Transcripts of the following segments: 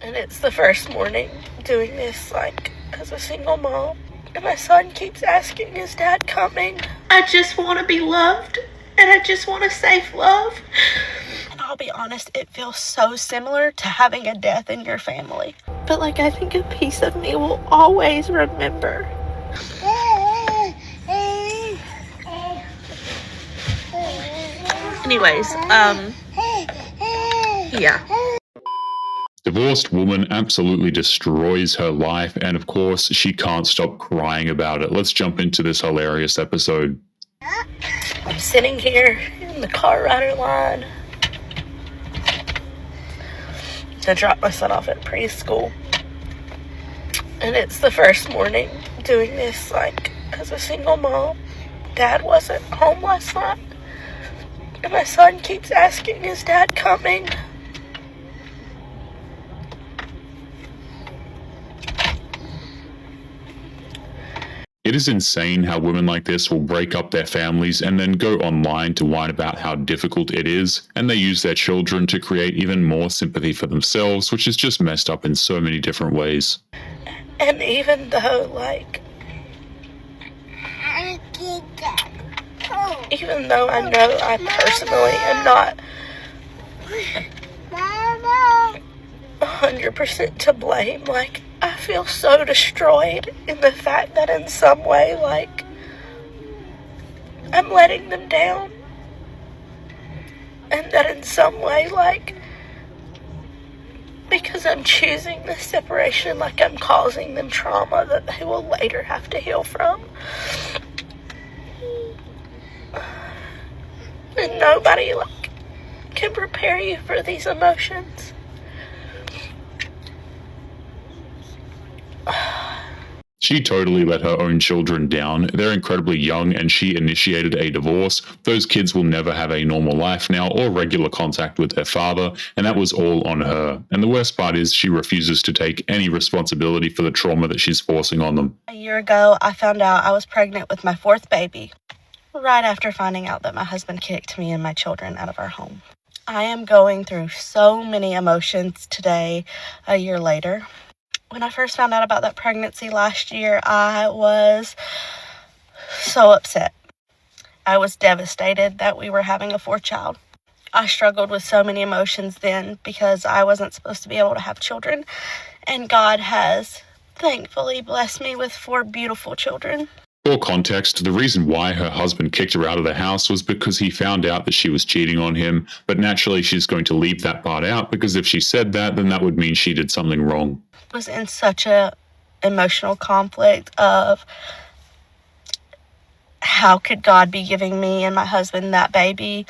And it's the first morning doing this, like, as a single mom. And my son keeps asking, is Dad coming? I just want to be loved, and I just want a safe love. And I'll be honest, it feels so similar to having a death in your family. But, like, I think a piece of me will always remember. Anyways, yeah. Divorced woman absolutely destroys her life, and of course, she can't stop crying about it. Let's jump into this hilarious episode. I'm sitting here in the car rider line to drop my son off at preschool. And it's the first morning doing this, like, as a single mom. Dad wasn't home last night. And my son keeps asking, is Dad coming? It is insane how women like this will break up their families and then go online to whine about how difficult it is, and they use their children to create even more sympathy for themselves, which is just messed up in so many different ways. And even though, like, even though I know I personally am not 100% to blame, like, I feel so destroyed in the fact that in some way, like, I'm letting them down. And that in some way, like, because I'm choosing this separation, like, I'm causing them trauma that they will later have to heal from. And nobody, like, can prepare you for these emotions. She totally let her own children down. They're incredibly young, and she initiated a divorce. Those kids will never have a normal life now or regular contact with their father, and that was all on her. And the worst part is she refuses to take any responsibility for the trauma that she's forcing on them. A year ago, I found out I was pregnant with my fourth baby, right after finding out that my husband kicked me and my children out of our home. I am going through so many emotions today, a year later. When I first found out about that pregnancy last year, I was so upset. I was devastated that we were having a fourth child. I struggled with so many emotions then because I wasn't supposed to be able to have children. And God has thankfully blessed me with 4 beautiful children. For context, the reason why her husband kicked her out of the house was because he found out that she was cheating on him, but naturally she's going to leave that part out because if she said that, then that would mean she did something wrong. Was in such a emotional conflict of how could God be giving me and my husband that baby,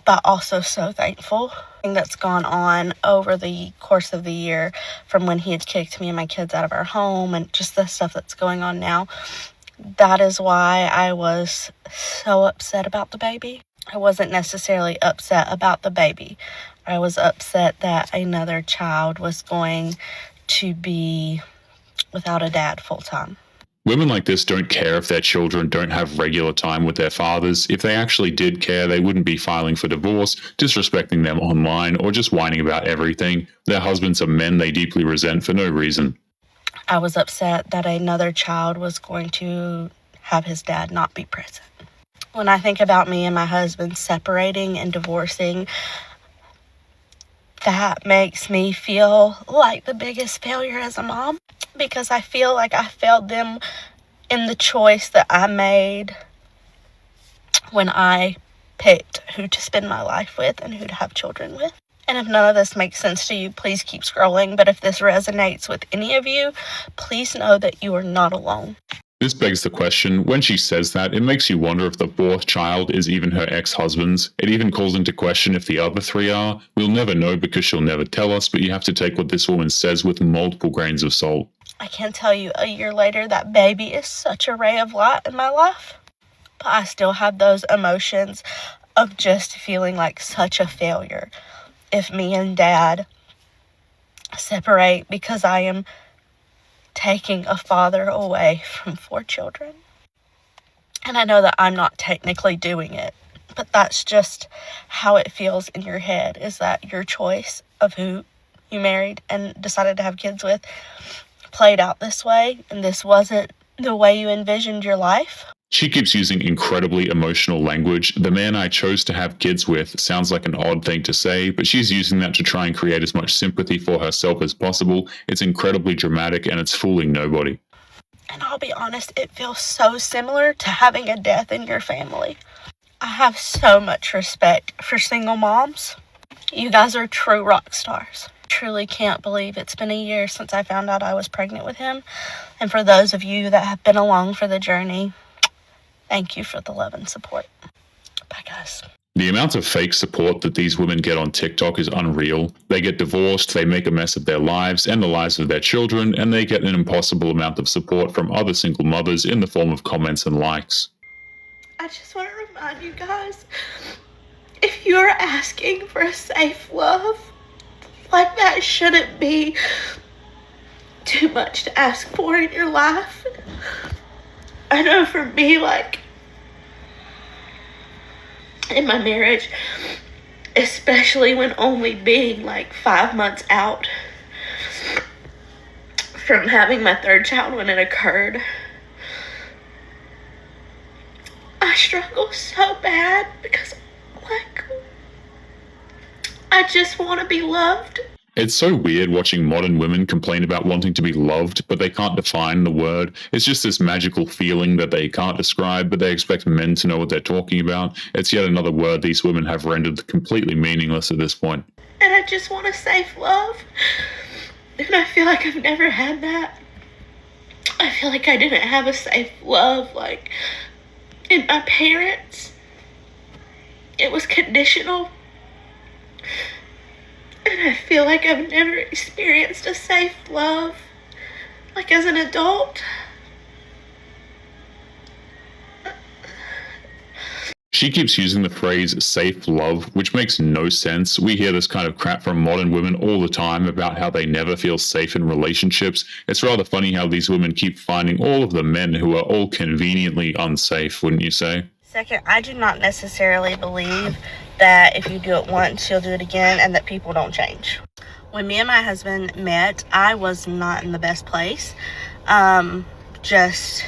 but also so thankful. That's gone on over the course of the year from when he had kicked me and my kids out of our home and just the stuff that's going on now. That is why I was so upset about the baby. I wasn't necessarily upset about the baby. I was upset that another child was going to be without a dad full time. Women like this don't care if their children don't have regular time with their fathers. If they actually did care, they wouldn't be filing for divorce, disrespecting them online, or just whining about everything. Their husbands are men they deeply resent for no reason. I was upset that another child was going to have his dad not be present. When I think about me and my husband separating and divorcing, that makes me feel like the biggest failure as a mom, because I feel like I failed them in the choice that I made when I picked who to spend my life with and who to have children with. And if none of this makes sense to you, please keep scrolling. But if this resonates with any of you, please know that you are not alone. This begs the question, when she says that, it makes you wonder if the 4th child is even her ex-husband's. It even calls into question if the other 3 are. We'll never know because she'll never tell us, but you have to take what this woman says with multiple grains of salt. I can tell you a year later that baby is such a ray of light in my life. But I still have those emotions of just feeling like such a failure if me and Dad separate because I am taking a father away from 4 children. And I know that I'm not technically doing it, but that's just how it feels in your head, is that your choice of who you married and decided to have kids with played out this way, and this wasn't the way you envisioned your life? She keeps using incredibly emotional language. The man I chose to have kids with sounds like an odd thing to say, but she's using that to try and create as much sympathy for herself as possible. It's incredibly dramatic and it's fooling nobody. And I'll be honest, it feels so similar to having a death in your family. I have so much respect for single moms. You guys are true rock stars. Truly can't believe it's been a year since I found out I was pregnant with him. And for those of you that have been along for the journey, thank you for the love and support. Bye, guys. The amount of fake support that these women get on TikTok is unreal. They get divorced, they make a mess of their lives and the lives of their children, and they get an impossible amount of support from other single mothers in the form of comments and likes. I just want to remind you guys, if you're asking for a safe love, like that shouldn't be too much to ask for in your life. I know for me, like, in my marriage, especially when only being like 5 months out from having my third child when it occurred, I struggle so bad because, like, I just want to be loved. It's so weird watching modern women complain about wanting to be loved, but they can't define the word. It's just this magical feeling that they can't describe, but they expect men to know what they're talking about. It's yet another word these women have rendered completely meaningless at this point. And I just want a safe love. And I feel like I've never had that. I feel like I didn't have a safe love, like, in my parents. It was conditional. And I feel like I've never experienced a safe love, like as an adult. She keeps using the phrase safe love, which makes no sense. We hear this kind of crap from modern women all the time about how they never feel safe in relationships. It's rather funny how these women keep finding all of the men who are all conveniently unsafe, wouldn't you say? Second, I do not necessarily believe that if you do it once, you'll do it again, and that people don't change. When me and my husband met, I was not in the best place. Just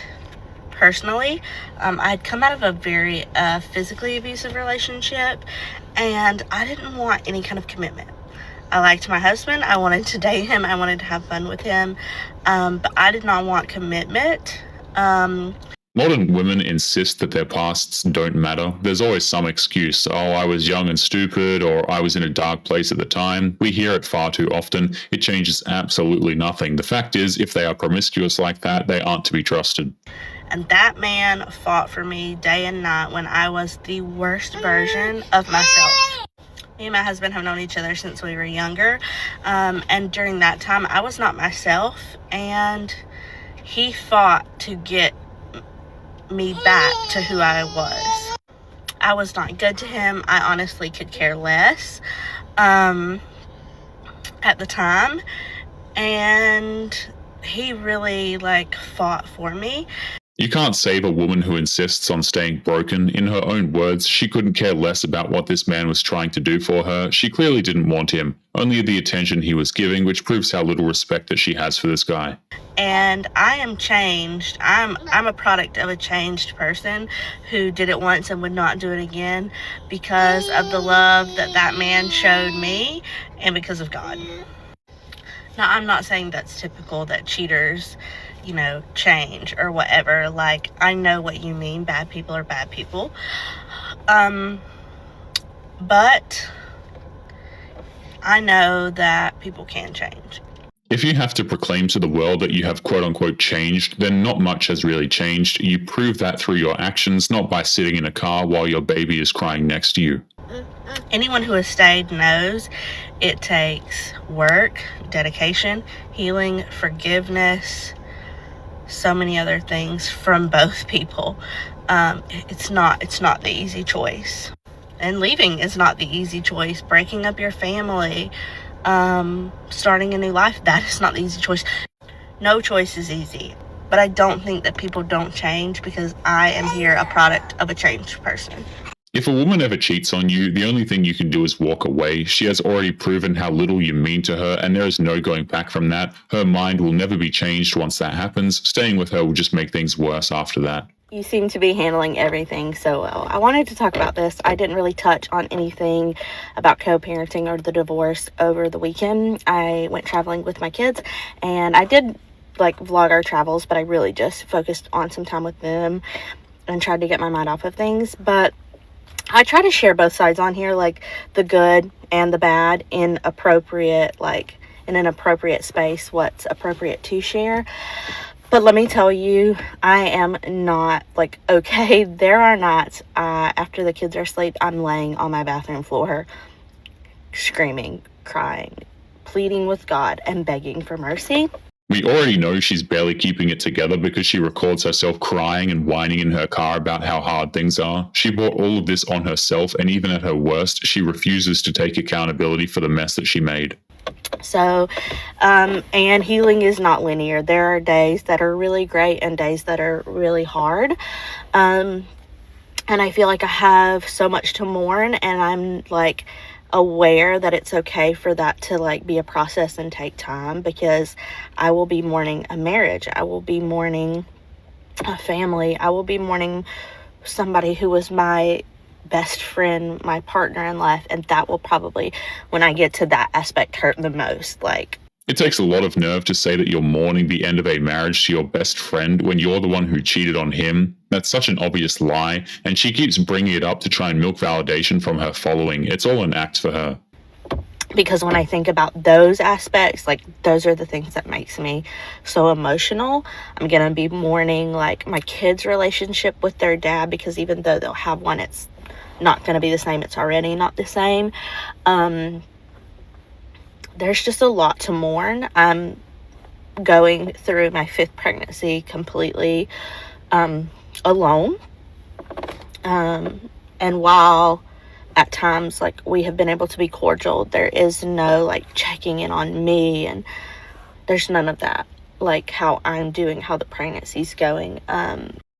personally, I'd come out of a very physically abusive relationship, and I didn't want any kind of commitment. I liked my husband. I wanted to date him. I wanted to have fun with him, but I did not want commitment. Modern women insist that their pasts don't matter. There's always some excuse. Oh, I was young and stupid, or I was in a dark place at the time. We hear it far too often. It changes absolutely nothing. The fact is, if they are promiscuous like that, they aren't to be trusted. And that man fought for me day and night when I was the worst version of myself. Me and my husband have known each other since we were younger. And during that time, I was not myself. And he fought to get me back to who I was. I was not good to him. I honestly could care less at the time. And he really, like, fought for me. You can't save a woman who insists on staying broken. In her own words, she couldn't care less about what this man was trying to do for her. She clearly didn't want him, only the attention he was giving, which proves how little respect that she has for this guy. And I am changed. I'm a product of a changed person who did it once and would not do it again because of the love that man showed me and because of God. Now, I'm not saying that's typical, that cheaters, change or whatever. Like, I know what you mean. Bad people are bad people. But I know that people can change. If you have to proclaim to the world that you have quote-unquote changed, then not much has really changed. You prove that through your actions, not by sitting in a car while your baby is crying next to you. Anyone who has stayed knows it takes work, dedication, healing, forgiveness, so many other things from both people. It's not the easy choice. And leaving is not the easy choice. Breaking up your family, starting a new life, that is not the easy choice. No choice is easy. But I don't think that people don't change because I am here a product of a changed person. If a woman ever cheats on you, the only thing you can do is walk away. She has already proven how little you mean to her, and there is no going back from that. Her mind will never be changed once that happens. Staying with her will just make things worse after that. You seem to be handling everything so well. I wanted to talk about this. I didn't really touch on anything about co-parenting or the divorce over the weekend. I went traveling with my kids, and I did vlog our travels, but I really just focused on some time with them and tried to get my mind off of things. But I try to share both sides on here, the good and the bad, in an appropriate space, what's appropriate to share. But let me tell you, I am not okay. There are nights after the kids are asleep, I'm laying on my bathroom floor screaming, crying, pleading with God, and begging for mercy. We already know she's barely keeping it together because she records herself crying and whining in her car about how hard things are. She brought all of this on herself, and even at her worst, she refuses to take accountability for the mess that she made. So, and healing is not linear. There are days that are really great and days that are really hard. And I feel like I have so much to mourn, and I'm aware that it's okay for that to be a process and take time, because I will be mourning a marriage. I will be mourning a family. I will be mourning somebody who was my best friend, my partner in life, and that will probably, when I get to that aspect, hurt the most. It takes a lot of nerve to say that you're mourning the end of a marriage to your best friend when you're the one who cheated on him. That's such an obvious lie, and she keeps bringing it up to try and milk validation from her following. It's all an act for her. Because when I think about those aspects, those are the things that makes me so emotional. I'm going to be mourning, my kids' relationship with their dad, because even though they'll have one, it's not going to be the same. It's already not the same. There's just a lot to mourn. I'm going through my 5th pregnancy completely alone. And while at times we have been able to be cordial, there is no checking in on me, and there's none of that. How I'm doing, how the pregnancy's going.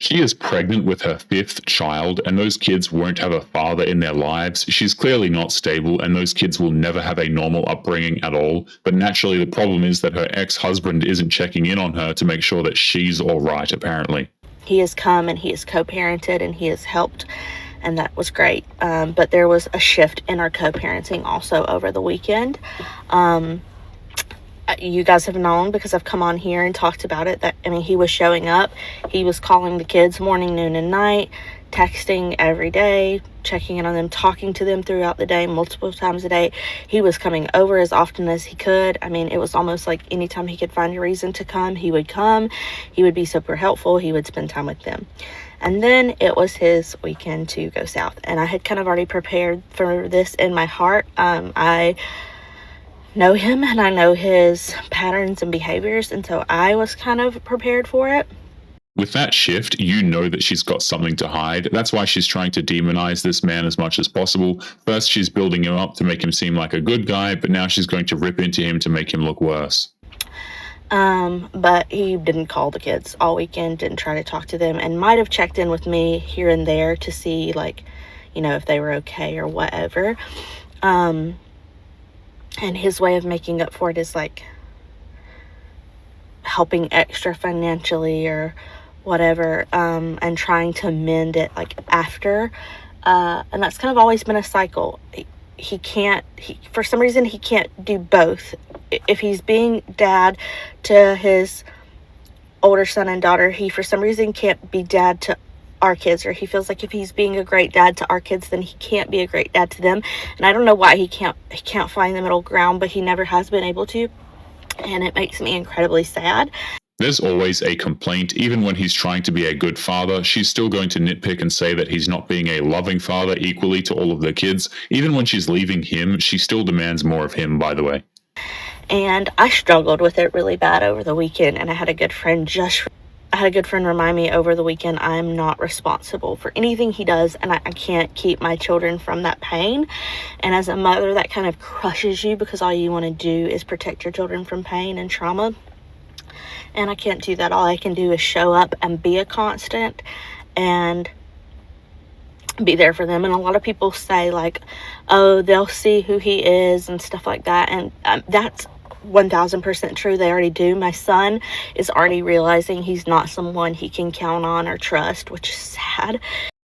She is pregnant with her 5th child, and those kids won't have a father in their lives. She's clearly not stable, and those kids will never have a normal upbringing at all. But naturally, the problem is that her ex-husband isn't checking in on her to make sure that she's all right, apparently. He has come and he has co-parented and he has helped, and that was great. But there was a shift in our co-parenting also over the weekend. You guys have known, because I've come on here and talked about it, that, he was showing up. He was calling the kids morning, noon, and night, texting every day, checking in on them, talking to them throughout the day, multiple times a day. He was coming over as often as he could. It was almost like anytime he could find a reason to come, he would come. He would be super helpful. He would spend time with them. And then it was his weekend to go south. And I had kind of already prepared for this in my heart. I know him and I know his patterns and behaviors, and so I was kind of prepared for it. With that shift, you know that she's got something to hide. That's why she's trying to demonize this man as much as possible. First, she's building him up to make him seem like a good guy, but now she's going to rip into him to make him look worse. But he didn't call the kids all weekend, didn't try to talk to them, and might have checked in with me here and there to see, if they were okay or whatever. And his way of making up for it is helping extra financially or whatever, and trying to mend it after. And that's kind of always been a cycle. For some reason, he can't do both. If he's being dad to his older son and daughter, he for some reason can't be dad to our kids, or he feels like if he's being a great dad to our kids, then he can't be a great dad to them. And I don't know why he can't find the middle ground, but he never has been able to, and it makes me incredibly sad. There's always a complaint. Even when he's trying to be a good father, she's still going to nitpick and say that he's not being a loving father equally to all of the kids. Even when she's leaving him, she still demands more of him, by the way. And I struggled with it really bad over the weekend, and I had a good friend remind me over the weekend, I'm not responsible for anything he does, and I can't keep my children from that pain. And as a mother, that kind of crushes you, because all you want to do is protect your children from pain and trauma. And I can't do that. All I can do is show up and be a constant. And be there for them. And a lot of people say, like, oh, they'll see who he is and stuff like that. And that's 1000% true. They already do. My son is already realizing he's not someone he can count on or trust, which is sad.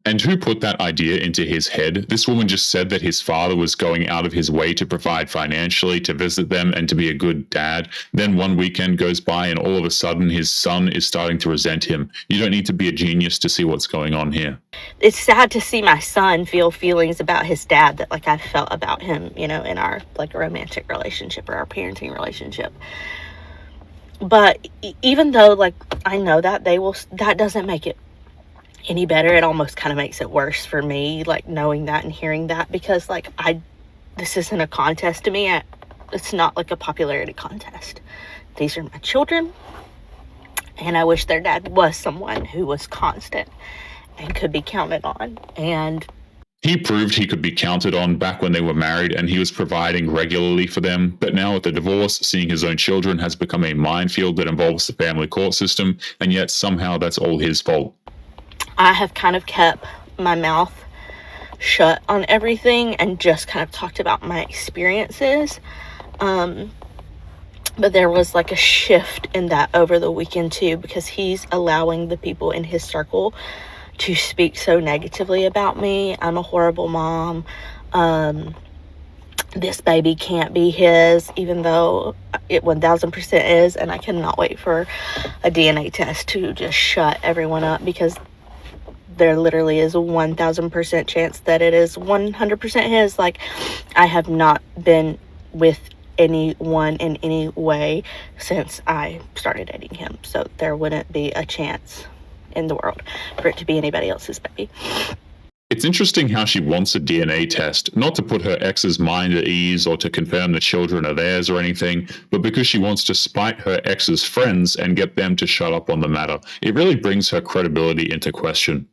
And who put that idea into his head? This woman just said that his father was going out of his way to provide financially, to visit them, and to be a good dad. Then one weekend goes by and all of a sudden his son is starting to resent him. You don't need to be a genius to see what's going on here. It's sad to see my son feel feelings about his dad that, like, I felt about him, you know, in our, like, romantic relationship or our parenting relationship. But even though, like, I know that that doesn't make it any better. It almost kind of makes it worse for me, like, knowing that and hearing that, because, like, this isn't a contest to me. It's not like a popularity contest. These are my children, and I wish their dad was someone who was constant and could be counted on. And he proved he could be counted on back when they were married, and he was providing regularly for them. But now with the divorce, seeing his own children has become a minefield that involves the family court system, and yet somehow that's all his fault. I have kind of kept my mouth shut on everything and just kind of talked about my experiences. But there was, like, a shift in that over the weekend too, because he's allowing the people in his circle to speak so negatively about me. I'm a horrible mom. This baby can't be his, even though it 1000% is, and I cannot wait for a DNA test to just shut everyone up, because there literally is a 1000% chance that it is 100% his. Like, I have not been with anyone in any way since I started dating him, so there wouldn't be a chance in the world for it to be anybody else's baby. It's interesting how she wants a DNA test, not to put her ex's mind at ease or to confirm the children are theirs or anything, but because she wants to spite her ex's friends and get them to shut up on the matter. It really brings her credibility into question.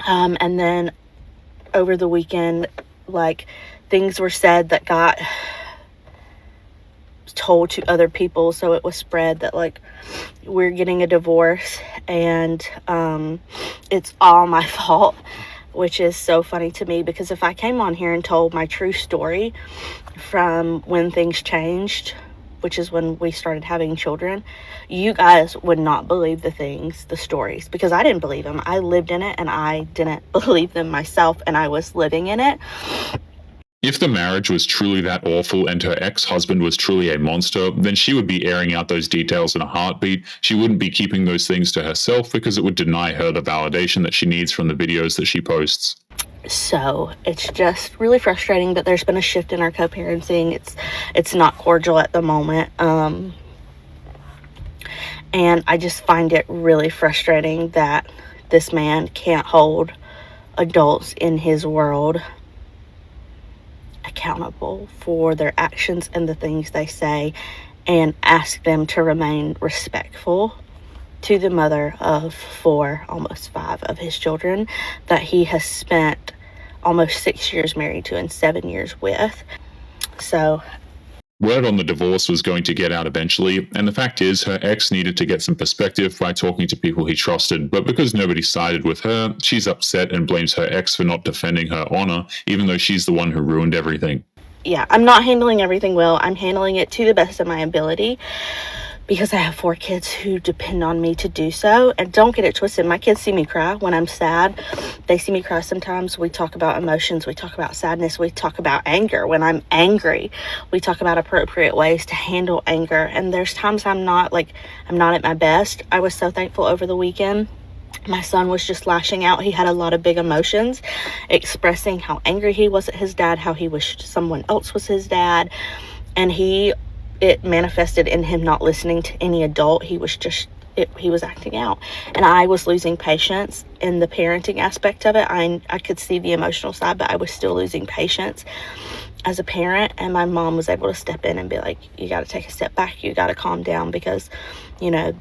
And then over the weekend, like, things were said that got told to other people, so it was spread that, like, we're getting a divorce, and it's all my fault, which is so funny to me, because if I came on here and told my true story from when things changed, which is when we started having children, you guys would not believe the stories, because I didn't believe them. I lived in it, and I didn't believe them myself, and I was living in it. If the marriage was truly that awful and her ex-husband was truly a monster, then she would be airing out those details in a heartbeat. She wouldn't be keeping those things to herself, because it would deny her the validation that she needs from the videos that she posts. So it's just really frustrating that there's been a shift in our co-parenting. It's not cordial at the moment. And I just find it really frustrating that this man can't hold adults in his world accountable for their actions and the things they say, and ask them to remain respectful to the mother of 4, almost 5 of his children that he has spent almost 6 years married to and 7 years with. So word on the divorce was going to get out eventually, and the fact is her ex needed to get some perspective by talking to people he trusted, but because nobody sided with her, she's upset and blames her ex for not defending her honor, even though she's the one who ruined everything. Yeah, I'm not handling everything well. I'm handling it to the best of my ability, because I have 4 kids who depend on me to do so. And don't get it twisted, my kids see me cry when I'm sad. They see me cry sometimes. We talk about emotions. We talk about sadness. We talk about anger. When I'm angry, we talk about appropriate ways to handle anger. And there's times I'm not at my best. I was so thankful over the weekend. My son was just lashing out. He had a lot of big emotions, expressing how angry he was at his dad, how he wished someone else was his dad. And it manifested in him not listening to any adult. He was acting out, and I was losing patience in the parenting aspect of it. I could see the emotional side, but I was still losing patience as a parent, and my mom was able to step in and be like, you got to take a step back, you got to calm down, because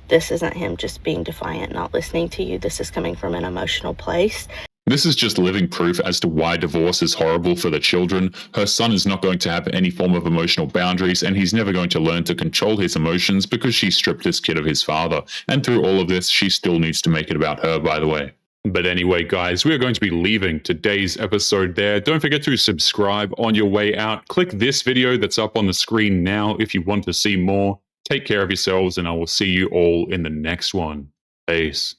this isn't him just being defiant, not listening to you. This is coming from an emotional place. This is just living proof as to why divorce is horrible for the children. Her son is not going to have any form of emotional boundaries, and he's never going to learn to control his emotions because she stripped this kid of his father. And through all of this, she still needs to make it about her, by the way. But anyway, guys, we are going to be leaving today's episode there. Don't forget to subscribe on your way out. Click this video that's up on the screen now if you want to see more. Take care of yourselves, and I will see you all in the next one. Peace.